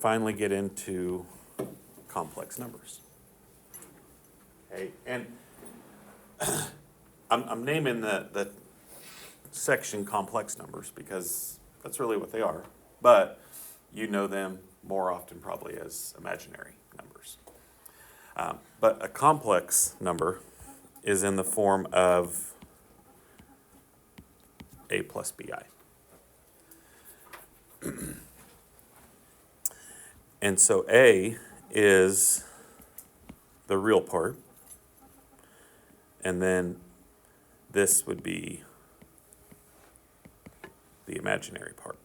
finally get into complex numbers. Okay, and I'm naming the section complex numbers because that's really what they are, but you know them more often probably as imaginary numbers. But a complex number is in the form of a plus bi. And so a is the real part, and then this would be the imaginary part.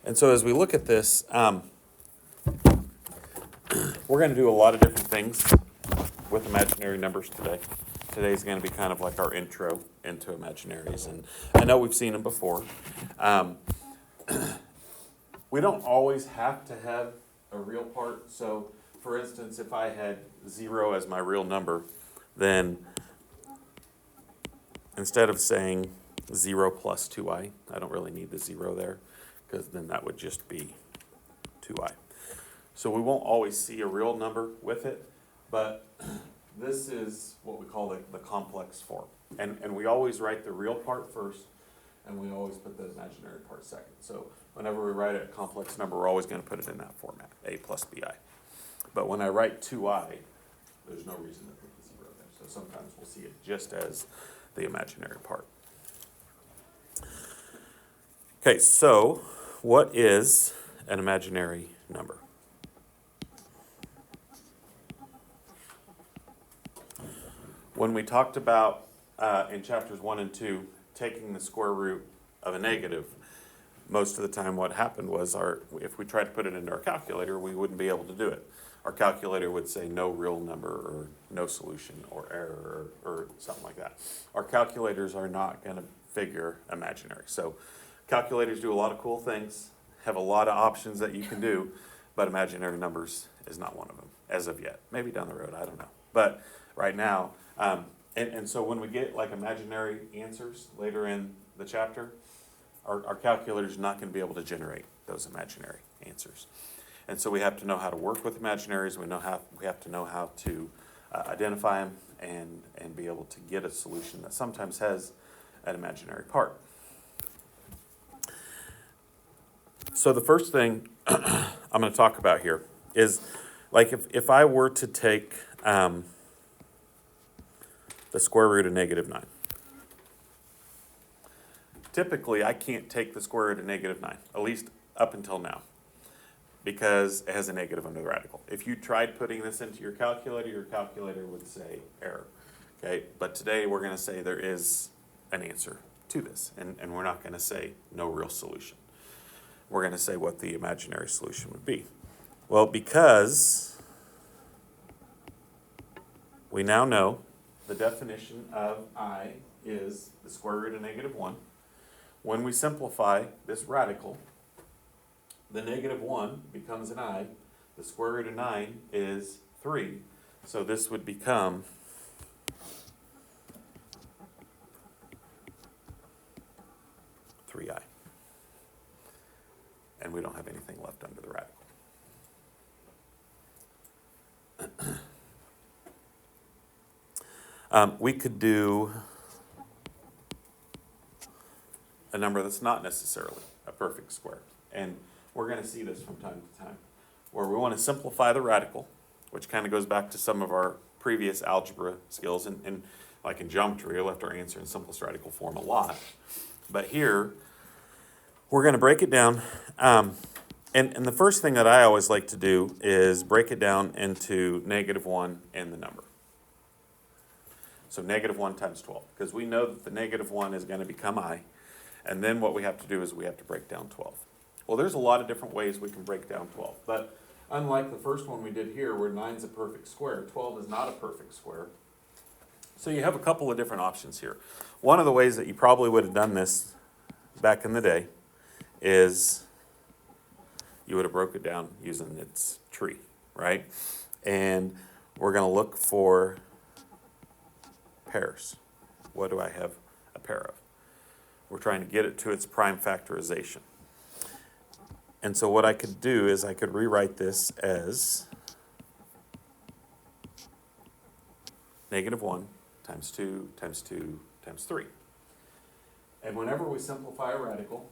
And so as we look at this, we're going to do a lot of different things with imaginary numbers today. Today's going to be kind of like our intro into imaginaries, and I know we've seen them before. We don't always have to have a real part. So, for instance, if I had 0 as my real number, then instead of saying 0 plus 2i, I don't really need the 0 there, because then that would just be 2i. So we won't always see a real number with it, but this is what we call the complex form. And we always write the real part first, and we always put the imaginary part second. So whenever we write a complex number, we're always going to put it in that format, a plus bi. But when I write 2i, there's no reason to put the 0 there. So sometimes we'll see it just as the imaginary part. Okay, so what is an imaginary number? When we talked about in chapters 1 and 2 taking the square root of a negative, most of the time what happened was if we tried to put it into our calculator, we wouldn't be able to do it. Our calculator would say no real number or no solution or error or something like that. Our calculators are not going to figure imaginary. So calculators do a lot of cool things, have a lot of options that you can do, but imaginary numbers is not one of them as of yet. Maybe down the road, I don't know. But right now, and so when we get like imaginary answers later in the chapter, our calculator is not going to be able to generate those imaginary answers. And so we have to know how to work with imaginaries. We have to know how to identify them and be able to get a solution that sometimes has an imaginary part. So the first thing I'm going to talk about here is, like, if I were to take the square root of negative 9. Typically, I can't take the square root of negative 9, at least up until now, because it has a negative under the radical. If you tried putting this into your calculator would say error. Okay, but today we're going to say there is an answer to this, and we're not going to say no real solution. We're going to say what the imaginary solution would be. Well, because we now know the definition of I is the square root of negative 1. When we simplify this radical, the negative 1 becomes an I. The square root of 9 is 3. So this would become 3i. And we don't have anything left under the radical. We could do a number that's not necessarily a perfect square. And we're going to see this from time to time, where we want to simplify the radical, which kind of goes back to some of our previous algebra skills. And like in geometry, I left our answer in simplest radical form a lot. But here, we're going to break it down. And the first thing that I always like to do is break it down into negative 1 and the number. So negative 1 times 12, because we know that the negative 1 is going to become I. And then what we have to do is we have to break down 12. Well, there's a lot of different ways we can break down 12. But unlike the first one we did here, where 9 is a perfect square, 12 is not a perfect square. So you have a couple of different options here. One of the ways that you probably would have done this back in the day is you would have broke it down using its tree, right? And we're going to look for pairs. What do I have a pair of? We're trying to get it to its prime factorization. And so what I could do is I could rewrite this as -1 times 2 times 2 times 3. And whenever we simplify a radical,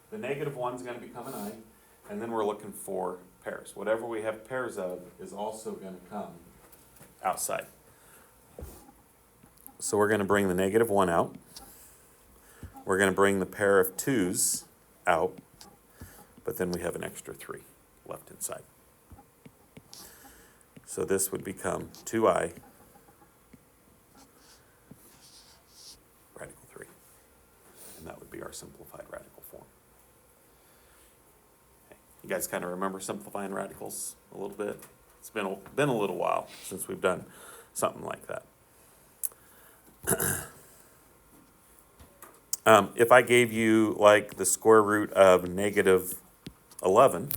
the -1 is going to become an I, and then we're looking for pairs. Whatever we have pairs of is also going to come outside. So we're going to bring the -1 out. We're going to bring the pair of 2's out, but then we have an extra 3 left inside. So this would become 2I radical 3. And that would be our simplified radical form. Okay. You guys kind of remember simplifying radicals a little bit? It's been a little while since we've done something like that. If I gave you like the square root of -11,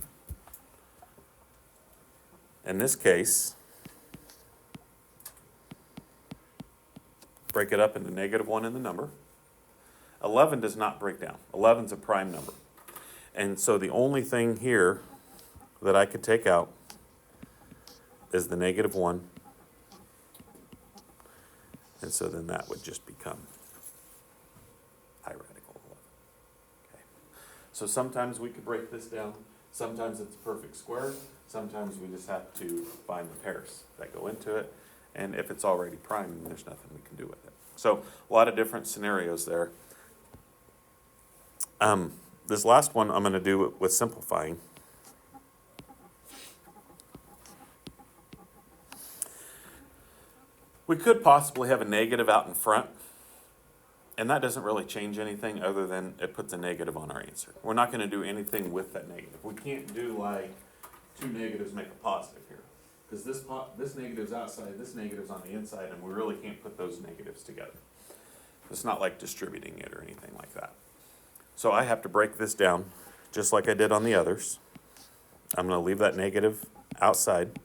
in this case, break it up into -1 in the number. 11 does not break down. 11 is a prime number. And so the only thing here that I could take out is the -1. And so then that would just become I radical 11. Okay. So sometimes we could break this down. Sometimes it's a perfect square. Sometimes we just have to find the pairs that go into it. And if it's already prime, then there's nothing we can do with it. So a lot of different scenarios there. This last one I'm going to do with simplifying. We could possibly have a negative out in front, and that doesn't really change anything other than it puts a negative on our answer. We're not going to do anything with that negative. We can't do like 2 negatives make a positive here, because this negative's outside, this negative's on the inside, and we really can't put those negatives together. It's not like distributing it or anything like that. So I have to break this down just like I did on the others. I'm going to leave that negative outside.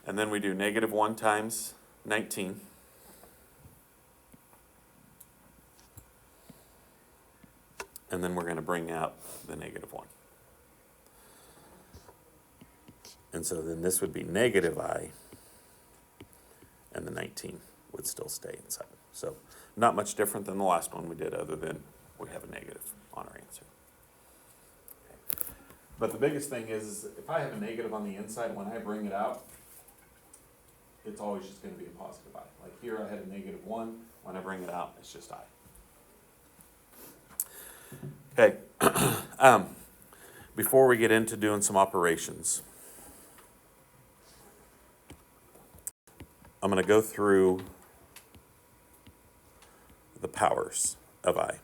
And then we do -1 times 19. And then we're going to bring out the -1. And so then this would be -I, and the 19 would still stay inside. So not much different than the last one we did, other than we have a negative on our answer. Okay. But the biggest thing is, if I have a negative on the inside, when I bring it out, it's always just going to be a positive I. Like here I had a -1. When I bring it out, it's just I. Okay. Before we get into doing some operations, I'm going to go through the powers of I.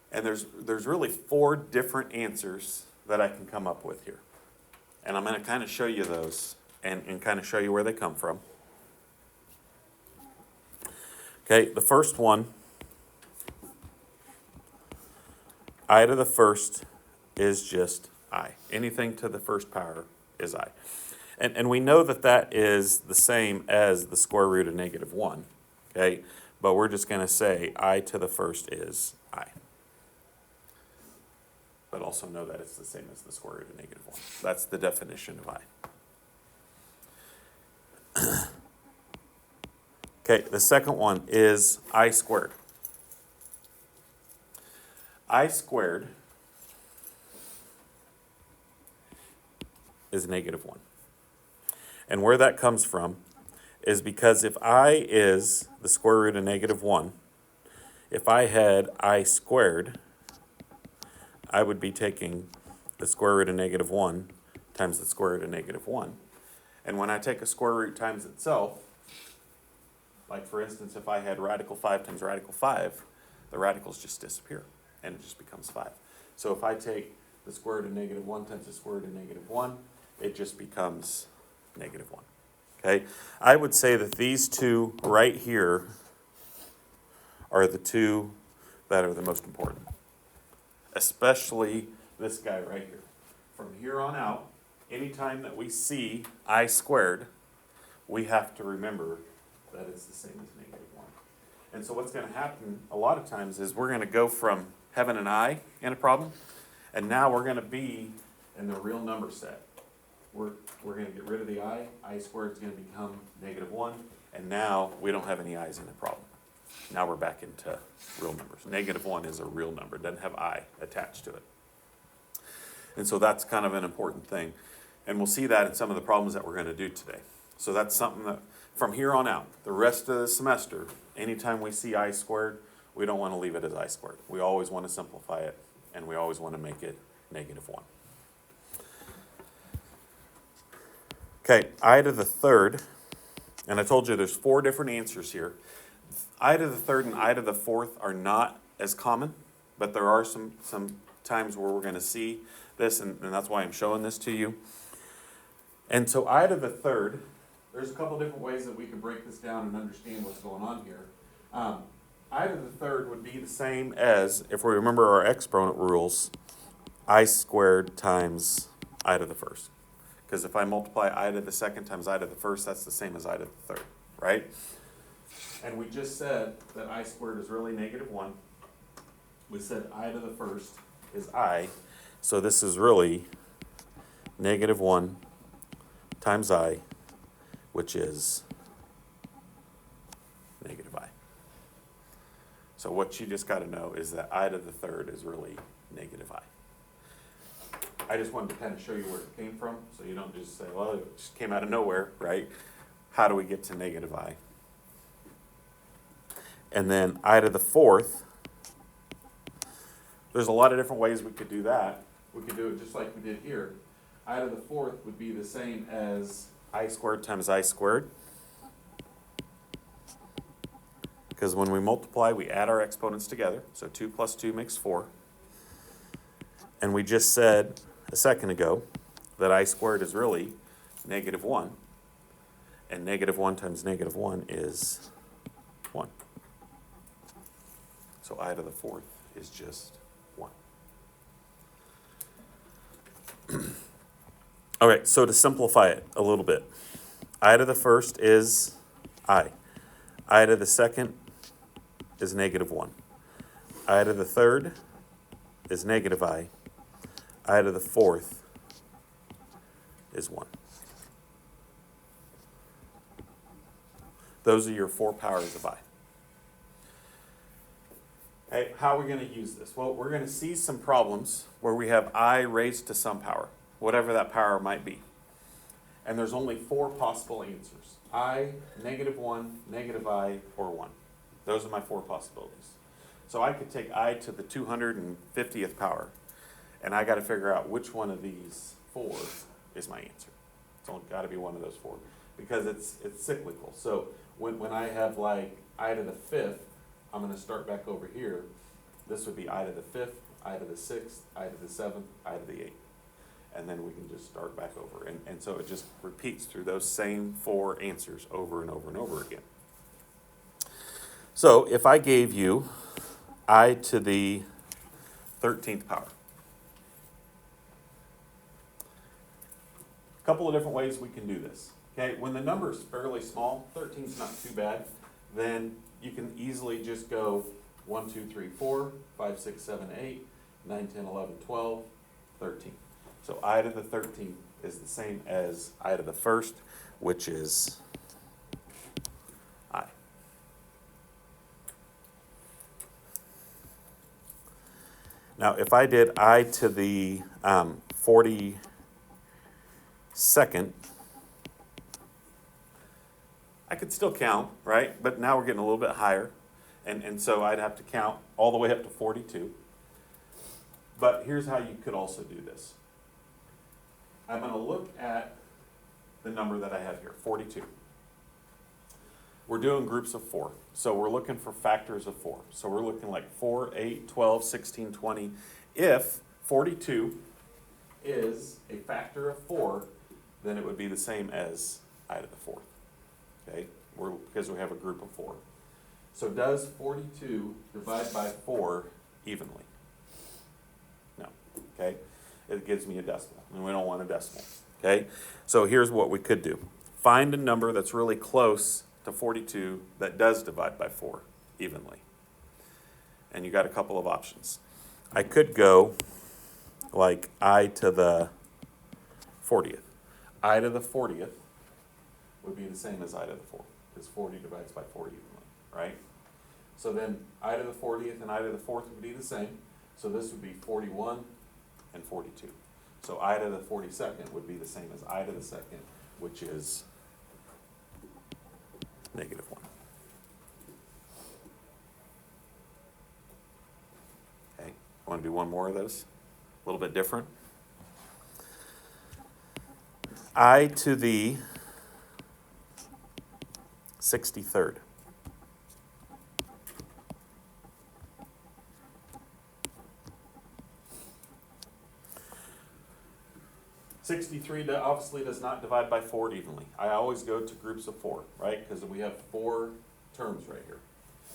And there's really 4 different answers that I can come up with here. And I'm going to kind of show you those and kind of show you where they come from. Okay, the first one, I to the first is just I. Anything to the first power is I. And we know that that is the same as the square root of -1, okay? But we're just going to say I to the first is I. But also know that it's the same as the square root of -1. That's the definition of I. Okay, the second one is I squared. I squared is -1. And where that comes from is because if I is the square root of -1, if I had I squared, I would be taking the square root of -1 times the square root of -1. And when I take a square root times itself, like for instance, if I had radical 5 times radical 5, the radicals just disappear and it just becomes 5. So if I take the square root of -1 times the square root of -1, it just becomes -1. Okay? I would say that these two right here are the two that are the most important. Especially this guy right here. From here on out, anytime that we see I squared, we have to remember that it's the same as -1. And so what's gonna happen a lot of times is we're gonna go from having an I in a problem, and now we're gonna be in the real number set. We're gonna get rid of the I squared is gonna become -1, and now we don't have any i's in the problem. Now we're back into real numbers. -1 is a real number, it doesn't have I attached to it. And so that's kind of an important thing. And we'll see that in some of the problems that we're gonna do today. So that's something that, from here on out, the rest of the semester, anytime we see I squared, we don't wanna leave it as I squared. We always wanna simplify it, and we always wanna make it -1. Okay, I to the third, and I told you there's 4 different answers here. I to the third and I to the fourth are not as common, but there are some times where we're gonna see this, and that's why I'm showing this to you. And so I to the third, there's a couple different ways that we could break this down and understand what's going on here. I to the third would be the same as, if we remember our exponent rules, I squared times I to the first. Because if I multiply I to the second times I to the first, that's the same as I to the third, right? And we just said that I squared is really -1. We said I to the first is I, so this is really -1 times I, which is -I. So what you just got to know is that I to the third is really -I. I just wanted to kind of show you where it came from, so you don't just say, well, it just came out of nowhere, right? How do we get to -I? And then I to the fourth, there's a lot of different ways we could do that. We could do it just like we did here. I to the fourth would be the same as I squared times I squared. Because when we multiply, we add our exponents together. So 2 plus 2 makes 4. And we just said a second ago that I squared is really -1. And -1 times -1 is 1. So I to the fourth is just 1. All right, so to simplify it a little bit, I to the first is I. I to the second is -1. I to the third is -I. I to the fourth is 1. Those are your 4 powers of I. Okay, how are we going to use this? Well, we're going to see some problems where we have I raised to some power, whatever that power might be. And there's only 4 possible answers. I, -1, -I, or 1. Those are my 4 possibilities. So I could take I to the 250th power, and I got to figure out which one of these 4 is my answer. It's only got to be one of those 4, because it's cyclical. So when I have like I to the 5th, I'm going to start back over here. This would be I to the 5th, I to the 6th, I to the 7th, I to the 8th. And then we can just start back over. And so it just repeats through those same 4 answers over and over and over again. So if I gave you I to the 13th power, a couple of different ways we can do this. Okay, when the number is fairly small, 13 is not too bad, then you can easily just go 1, 2, 3, 4, 5, 6, 7, 8, 9, 10, 11, 12, 13. So I to the 13th is the same as I to the first, which is I. Now, if I did I to the 42nd, I could still count, right? But now we're getting a little bit higher. And so I'd have to count all the way up to 42. But here's how you could also do this. I'm going to look at the number that I have here, 42. We're doing groups of 4. So we're looking for factors of 4. So we're looking like 4, 8, 12, 16, 20. If 42 is a factor of 4, then it would be the same as I to the 4th. Okay? Because we have a group of 4. So does 42 divide by 4 evenly? No. Okay? It gives me a decimal, and we don't want a decimal. Okay? So here's what we could do. Find a number that's really close to 42 that does divide by 4 evenly. And you got a couple of options. I could go like I to the 40th. I to the 40th would be the same as I to the 4th, because 40 divides by 4 evenly, right? So then I to the 40th and I to the 4th would be the same. So this would be 41 and 42. So I to the 42nd would be the same as I to the 2nd, which is -1. Okay, want to do one more of those? A little bit different. I to the 63rd. 63 obviously does not divide by 4 evenly. I always go to groups of 4, right? Because we have 4 terms right here.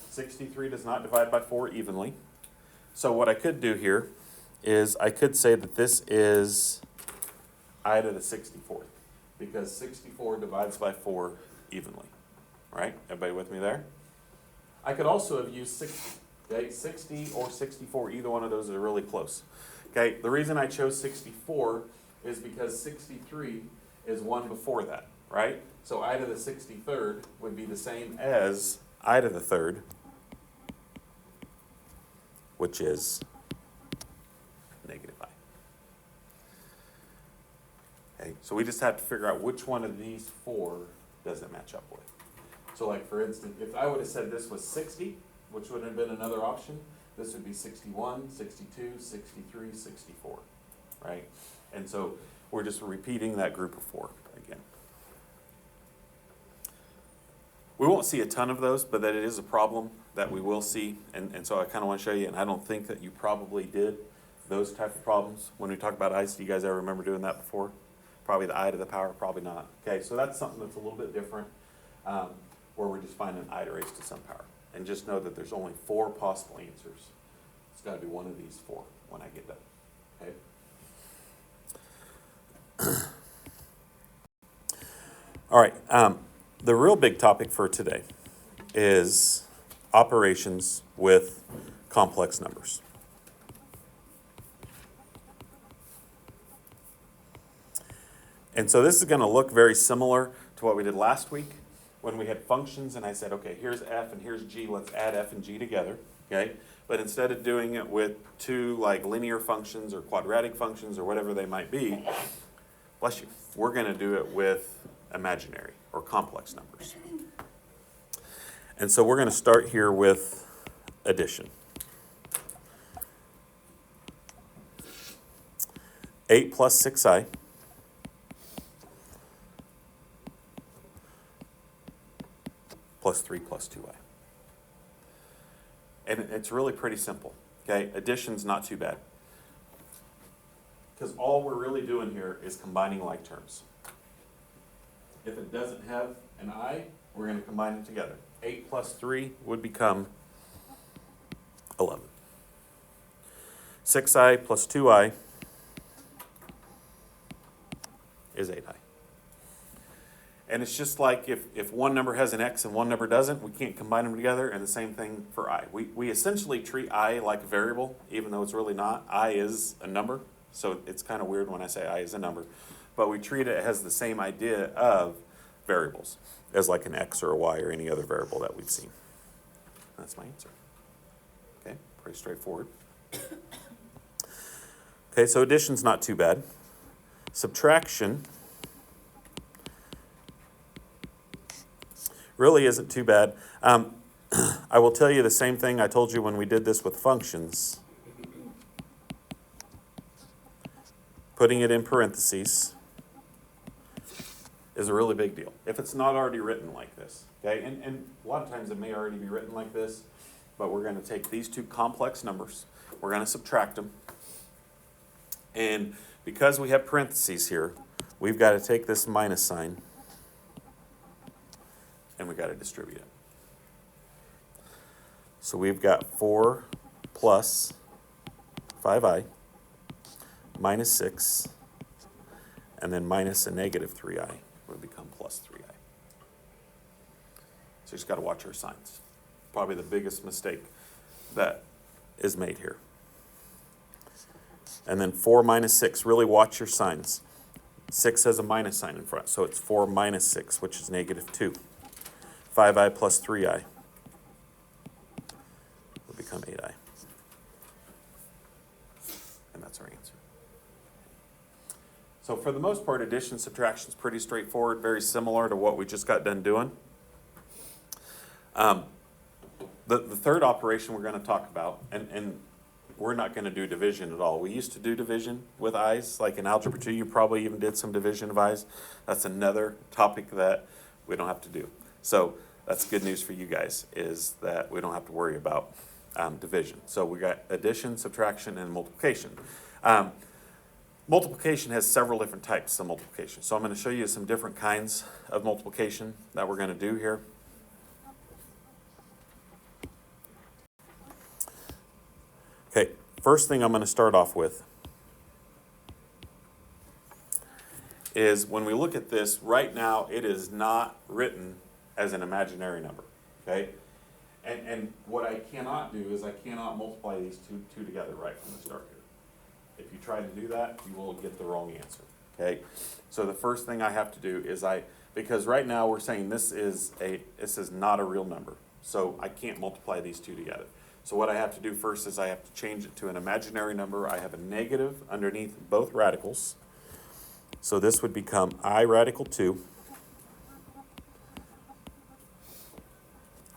63 does not divide by 4 evenly. So what I could do here is I could say that this is I to the 64th, because 64 divides by 4 evenly, right? Everybody with me there? I could also have used 60, okay? 60 or 64, either one of those are really close. Okay, the reason I chose 64 is because 63 is one before that, right? So I to the 63rd would be the same as I to the 3rd, which is -I. Okay, so we just have to figure out which one of these 4 does it match up with. So like for instance, if I would have said this was 60, which would have been another option, this would be 61, 62, 63, 64, right? And so we're just repeating that group of 4 again. We won't see a ton of those, but that it is a problem that we will see. And so I kind of want to show you, and I don't think that you probably did those type of problems when we talk about ice. Do you guys ever remember doing that before? Probably the I to the power, probably not. Okay, so that's something that's a little bit different, where we're just finding I to raise to some power. And just know that there's only 4 possible answers. It's got to be one of these 4 when I get done. Okay? All right, the real big topic for today is operations with complex numbers. And so this is going to look very similar to what we did last week when we had functions and I said, okay, here's f and here's g, let's add f and g together, okay? But instead of doing it with 2 like linear functions or quadratic functions or whatever they might be, bless you, we're going to do it with imaginary or complex numbers. And so we're going to start here with addition. 8 plus 6i plus 3 plus 2i. And it's really pretty simple, okay? Addition's not too bad. Because all we're really doing here is combining like terms. If it doesn't have an I, we're going to combine it together. 8 plus 3 would become 11. 6i plus 2i is 8i. And it's just like if one number has an x and one number doesn't, we can't combine them together, and the same thing for I. We essentially treat I like a variable, even though it's really not. I is a number, so it's kind of weird when I say I is a number. But we treat it as the same idea of variables, as like an x or a y or any other variable that we've seen. That's my answer. Okay, pretty straightforward. Okay, so addition's not too bad. Subtraction really isn't too bad. I will tell you the same thing I told you when we did this with functions. Putting it in parentheses is a really big deal. If it's not already written like this, okay? And a lot of times it may already be written like this, but we're going to take these 2 complex numbers, we're going to subtract them, and because we have parentheses here, we've got to take this minus sign and we've got to distribute it. So we've got 4 plus 5i minus 6, and then minus a negative 3i would become plus 3i. So you just got to watch our signs. probably the biggest mistake that is made here. And then 4 minus 6. Really watch your signs. 6 has a minus sign in front, so it's 4 minus 6, which is negative 2. 5i plus 3i will become 8i. And that's our answer. So for the most part, addition, subtraction is pretty straightforward, very similar to what we just got done doing. The third operation we're going to talk about, and we're not going to do division at all. We used to do division with i's, like in Algebra 2, you probably even did some division of i's. That's another topic that we don't have to do. So that's good news for you guys, is that we don't have to worry about division. So we got addition, subtraction, and multiplication. Multiplication has several different types of multiplication. So I'm going to show you some different kinds of multiplication that we're going to do here. Okay, first thing I'm going to start off with is when we look at this, right now it is not written as an imaginary number, okay? And what I cannot do is I cannot multiply these two together right from the start here. If you try to do that, you will get the wrong answer, okay? So the first thing I have to do is because right now we're saying this is not a real number, so I can't multiply these two together. So what I have to do first is I have to change it to an imaginary number. I have a negative underneath both radicals. So this would become I radical 2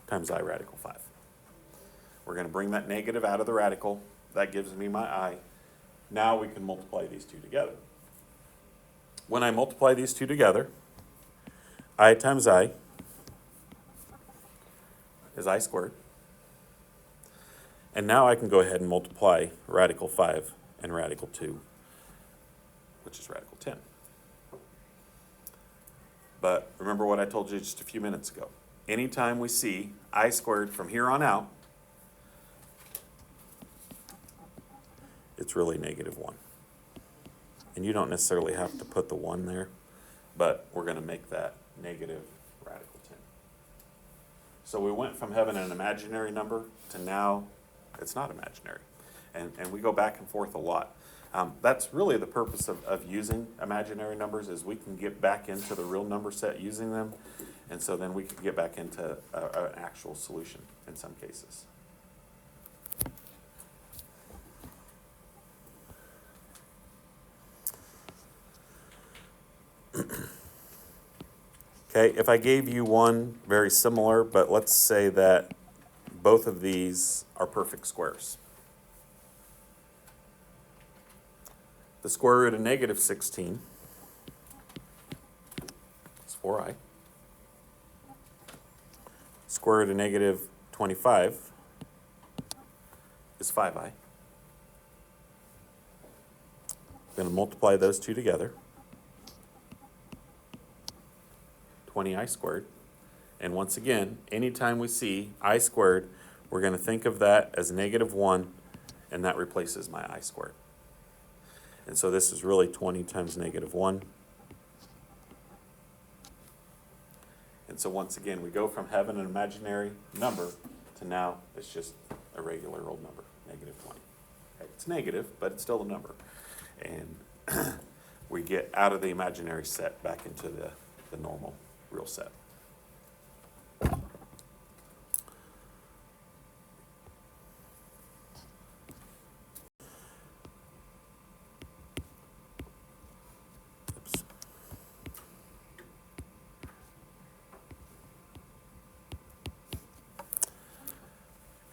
times I radical 5. We're going to bring that negative out of the radical. That gives me my I. Now we can multiply these two together. When I multiply these two together, I times I is I squared. And now I can go ahead and multiply radical 5 and radical 2, which is radical 10. But remember what I told you just a few minutes ago. Anytime we see I squared from here on out, it's really negative 1. And you don't necessarily have to put the 1 there, but we're going to make that negative radical 10. So we went from having an imaginary number to now it's not imaginary. And we go back and forth a lot. That's really the purpose of using imaginary numbers, is we can get back into the real number set using them, and so then we can get back into an actual solution in some cases. Okay, if I gave you one very similar, but let's say that both of these are perfect squares. The square root of negative 16 is 4i. Square root of negative 25 is 5i. I'm going to multiply those two together. 20i squared. And once again, anytime we see I squared, we're going to think of that as negative 1, and that replaces my I squared. And so this is really 20 times negative 1. And so once again, we go from having an imaginary number to now it's just a regular old number, negative 20. Okay, it's negative, but it's still a number. And we get out of the imaginary set back into the normal real set.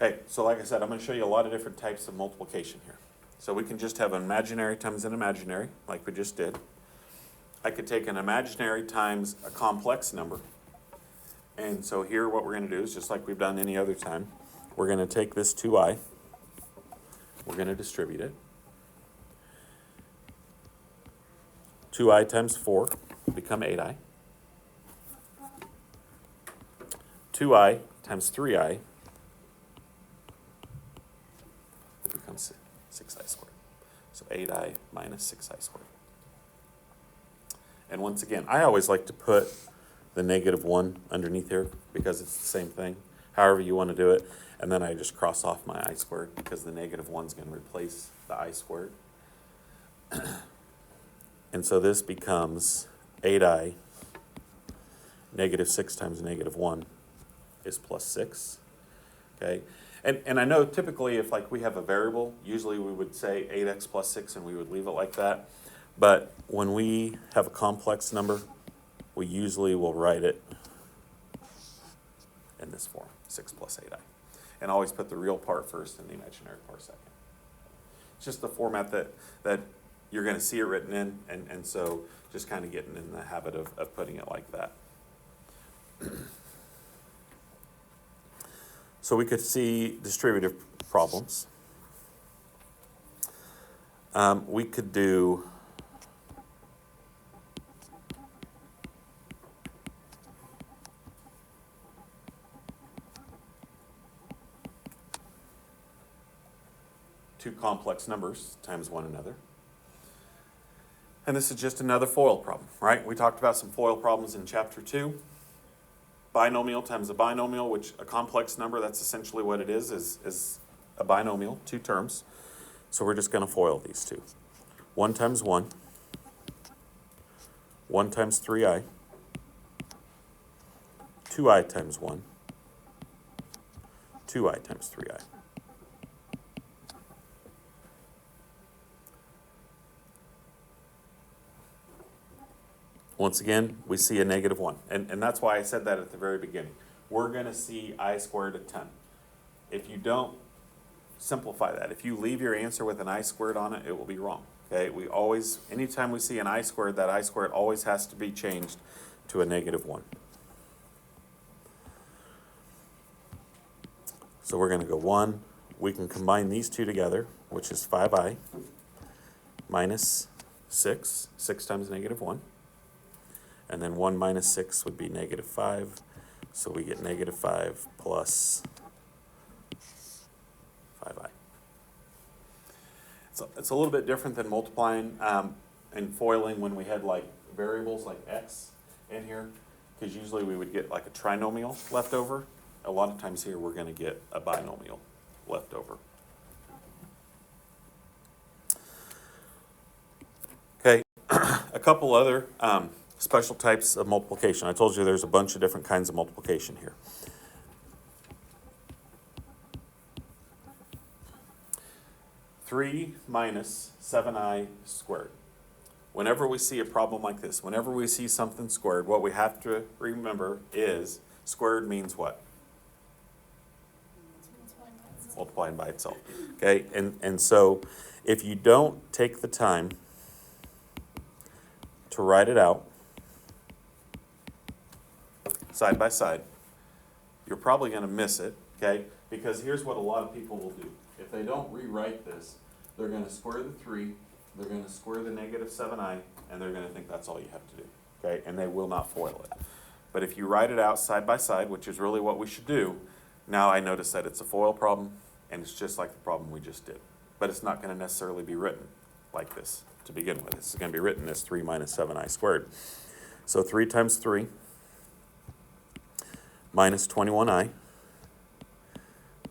Okay, so like I said, I'm going to show you a lot of different types of multiplication here. So we can just have an imaginary times an imaginary, like we just did. I could take an imaginary times a complex number. And so here what we're going to do is, just like we've done any other time, we're going to take this 2i, we're going to distribute it. 2i times 4 will become 8i. 2i times 3i becomes 6i squared. So 8i minus 6i squared. And once again, I always like to put the negative 1 underneath here because it's the same thing. however you want to do it. And then I just cross off my I squared because the negative 1's going to replace the I squared. And so this becomes 8I, negative 6 times negative 1 is plus 6, okay? And I know typically if like we have a variable, usually we would say 8x plus 6 and we would leave it like that. But when we have a complex number, we usually will write it in this form, 6 plus 8I. And always put the real part first and the imaginary part second. It's just the format that you're going to see it written in, and so just kind of getting in the habit of putting it like that. So we could see distributive problems. We could do two complex numbers times one another. And this is just another FOIL problem, right? We talked about some FOIL problems in chapter 2. Binomial times a binomial, which a complex number, that's essentially what it is a binomial, two terms. So we're just going to FOIL these two. 1 times 1, 1 times 3i, 2i times 1, 2i times 3i. Once again, we see a negative 1. And that's why I said that at the very beginning. We're going to see I squared at 10. If you don't simplify that, if you leave your answer with an I squared on it, it will be wrong. Okay? We always, anytime we see an I squared, that I squared always has to be changed to a negative 1. So we're going to go 1. We can combine these two together, which is 5i minus 6. 6 times negative 1. And then 1 minus 6 would be negative 5. So we get negative 5 plus 5i. So it's a little bit different than multiplying and foiling when we had like variables like x in here, because usually we would get like a trinomial left over. A lot of times here we're going to get a binomial left over. Okay, a couple other special types of multiplication. I told you there's a bunch of different kinds of multiplication here. Three minus 7i squared. Whenever we see a problem like this, whenever we see something squared, what we have to remember is squared means what? Multiplying by itself. Okay, and so if you don't take the time to write it out side by side, you're probably going to miss it, okay? Because here's what a lot of people will do. If they don't rewrite this, they're going to square the 3, they're going to square the negative 7i, and they're going to think that's all you have to do, okay? And they will not FOIL it. But if you write it out side by side, which is really what we should do, now I notice that it's a FOIL problem, and it's just like the problem we just did. But it's not going to necessarily be written like this to begin with. It's going to be written as 3 minus 7i squared. So 3 times 3 minus 21i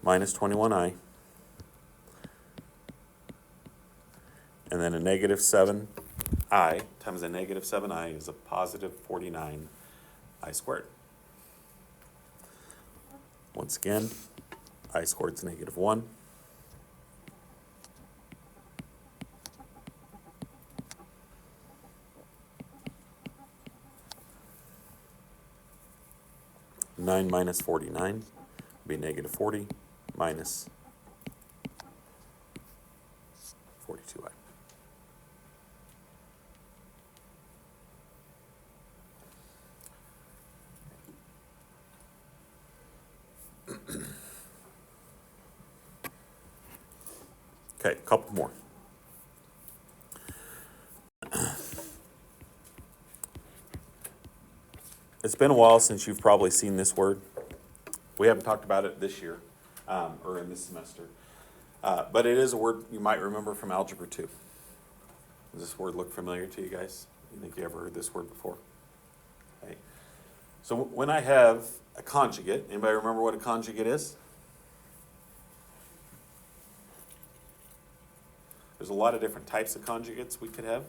minus 21i, and then a negative 7i times a negative 7i is a positive 49i squared. Once again, I squared is negative 1. Nine minus 49 would be negative 40 minus 42i. Okay, a couple more. It's been a while since you've probably seen this word. We haven't talked about it this year or in this semester. But it is a word you might remember from Algebra 2. Does this word look familiar to you guys? You think you ever heard this word before? Okay. So when I have a conjugate, anybody remember what a conjugate is? There's a lot of different types of conjugates we could have.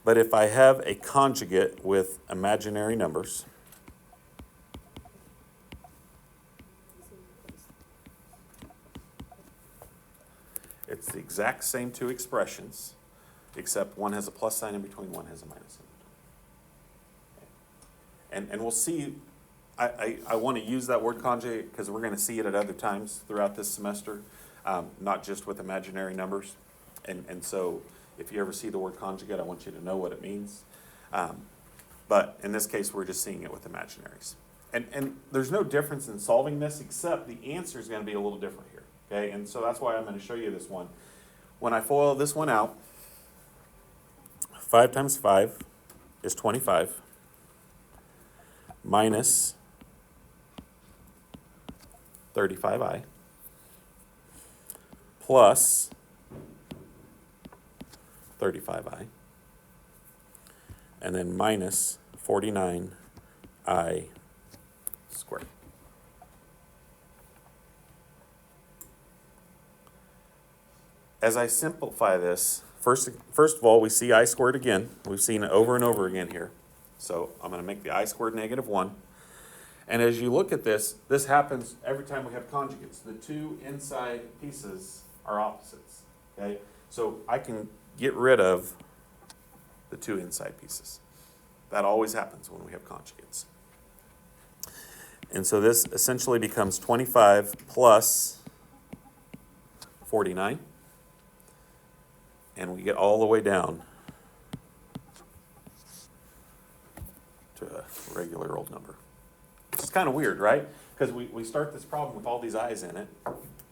But if I have a conjugate with imaginary numbers, it's the exact same two expressions, except one has a plus sign in between, one has a minus sign in between. And we'll see, I want to use that word conjugate because we're going to see it at other times throughout this semester, not just with imaginary numbers. And so if you ever see the word conjugate, I want you to know what it means. But in this case, we're just seeing it with imaginaries. And there's no difference in solving this, except the answer is going to be a little different here. Okay, and so that's why I'm going to show you this one. When I FOIL this one out, 5 times 5 is 25, minus 35i, plus 35i, and then minus 49i squared. As I simplify this, first of all, we see I squared again. We've seen it over and over again here. So I'm going to make the I squared -1. And as you look at this, this happens every time we have conjugates. The two inside pieces are opposites. Okay? So I can get rid of the two inside pieces. That always happens when we have conjugates. And so this essentially becomes 25 plus 49. And we get all the way down to a regular old number. It's kind of weird, right? Because we start this problem with all these i's in it,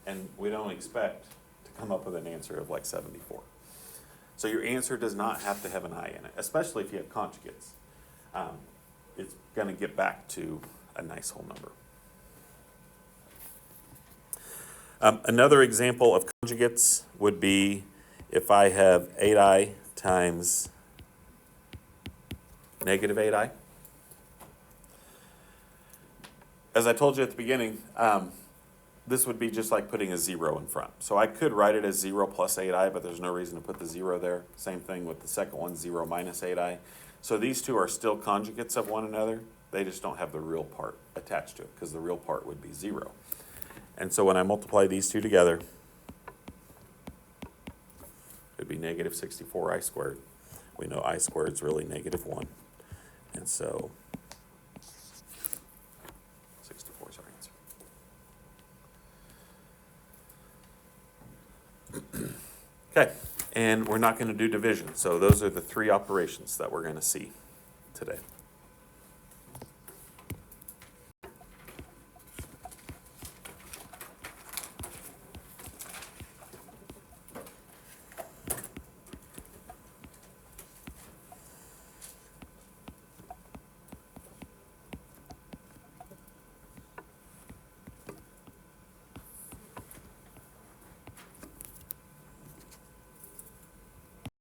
and we don't expect to come up with an answer of like 74. So your answer does not have to have an I in it, especially if you have conjugates. It's going to get back to a nice whole number. Another example of conjugates would be if I have 8i times negative 8i. As I told you at the beginning, this would be just like putting a 0 in front. So I could write it as 0 plus 8i, but there's no reason to put the 0 there. Same thing with the second one, 0 minus 8i. So these two are still conjugates of one another. They just don't have the real part attached to it, because the real part would be 0. And so when I multiply these two together, it'd be negative 64i squared. We know I squared is really -1. And so 64 is our answer. Okay, and we're not going to do division. So those are the three operations that we're going to see today.